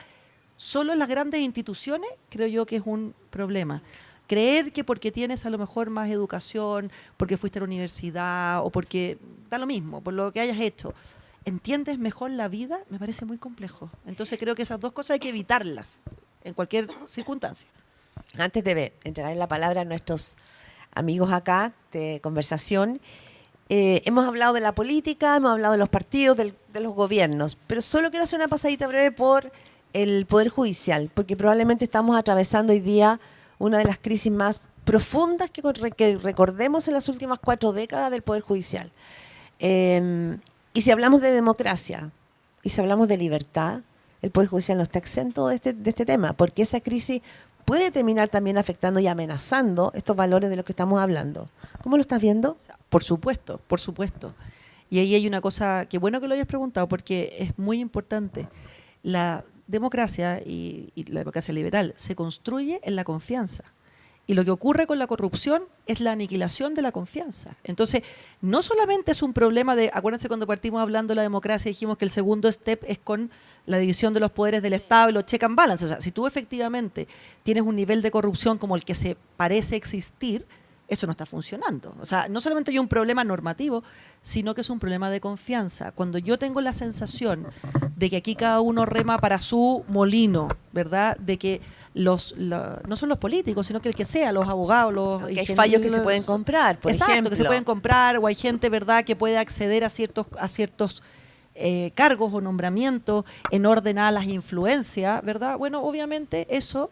Speaker 2: solo en las grandes instituciones, creo yo que es un problema. Creer que porque tienes a lo mejor más educación, porque fuiste a la universidad o porque da lo mismo, por lo que hayas hecho, entiendes mejor la vida, me parece muy complejo. Entonces, creo que esas dos cosas hay que evitarlas en cualquier circunstancia.
Speaker 1: Antes de entregar la palabra a nuestros amigos acá de conversación, hemos hablado de la política, hemos hablado de los partidos, de los gobiernos, pero solo quiero hacer una pasadita breve por el Poder Judicial, porque probablemente estamos atravesando hoy día una de las crisis más profundas que recordemos en las últimas 4 décadas del Poder Judicial. Y si hablamos de democracia y si hablamos de libertad, el Poder Judicial no está exento de este tema, porque esa crisis puede terminar también afectando y amenazando estos valores de los que estamos hablando. ¿Cómo lo estás viendo?
Speaker 2: O sea, por supuesto, por supuesto. Y ahí hay una cosa, que bueno que lo hayas preguntado, porque es muy importante. La democracia y la democracia liberal se construye en la confianza. Y lo que ocurre con la corrupción es la aniquilación de la confianza. Entonces, no solamente es un problema de, acuérdense cuando partimos hablando de la democracia, dijimos que el segundo step es con la división de los poderes del Estado y los check and balance. O sea, si tú efectivamente tienes un nivel de corrupción como el que se parece existir, eso no está funcionando. O sea, no solamente hay un problema normativo, sino que es un problema de confianza. Cuando yo tengo la sensación de que aquí cada uno rema para su molino, ¿verdad? De que no son los políticos, sino que el que sea, los abogados, los
Speaker 1: hay fallos que se pueden comprar, por ejemplo.
Speaker 2: Que se pueden comprar, o hay gente, ¿verdad?, que puede acceder a ciertos cargos o nombramientos en orden a las influencias, ¿verdad? Bueno, obviamente eso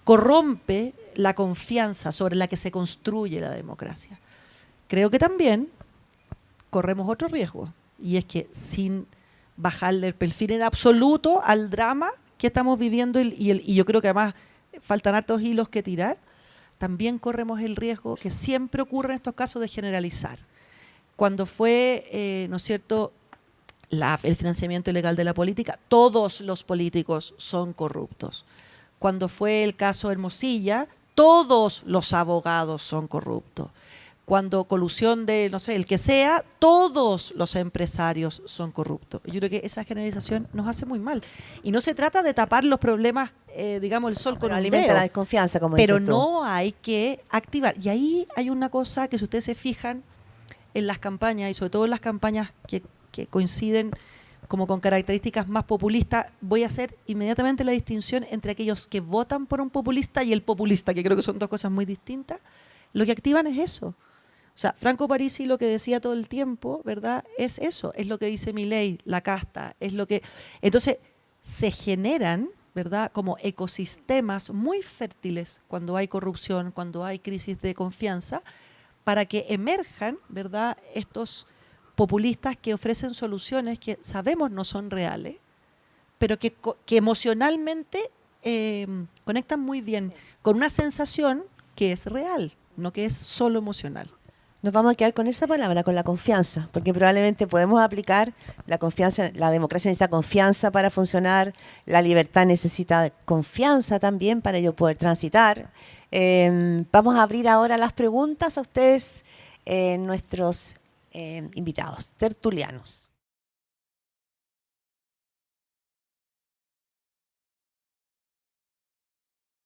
Speaker 2: corrompe la confianza sobre la que se construye la democracia. Creo que también corremos otro riesgo, y es que sin bajarle el perfil en absoluto al drama que estamos viviendo, y yo creo que además faltan hartos hilos que tirar, también corremos el riesgo que siempre ocurre en estos casos de generalizar. Cuando fue, ¿no es cierto?, el financiamiento ilegal de la política, todos los políticos son corruptos. Cuando fue el caso Hermosilla, todos los abogados son corruptos. Cuando colusión de, no sé, el que sea, todos los empresarios son corruptos. Yo creo que esa generalización nos hace muy mal. Y no se trata de tapar los problemas, digamos, el sol con un
Speaker 1: alimenta
Speaker 2: dedo,
Speaker 1: la desconfianza, como
Speaker 2: pero
Speaker 1: dices tú.
Speaker 2: no hay que activar. Y ahí hay una cosa que si ustedes se fijan en las campañas, y sobre todo en las campañas que coinciden como con características más populistas, voy a hacer inmediatamente la distinción entre aquellos que votan por un populista y el populista, que creo que son dos cosas muy distintas. Lo que activan es eso. O sea, Franco Parisi lo que decía todo el tiempo, ¿verdad?, es eso, es lo que dice Milei, la casta, es lo que... Entonces, se generan, ¿verdad?, como ecosistemas muy fértiles cuando hay corrupción, cuando hay crisis de confianza, para que emerjan, ¿verdad?, estos populistas que ofrecen soluciones que sabemos no son reales, pero que emocionalmente conectan muy bien con una sensación que es real, no que es solo emocional.
Speaker 1: Nos vamos a quedar con esa palabra, con la confianza, porque probablemente podemos aplicar la confianza, la democracia necesita confianza para funcionar, la libertad necesita confianza también para yo poder transitar. Vamos a abrir ahora las preguntas a ustedes, nuestros invitados, tertulianos.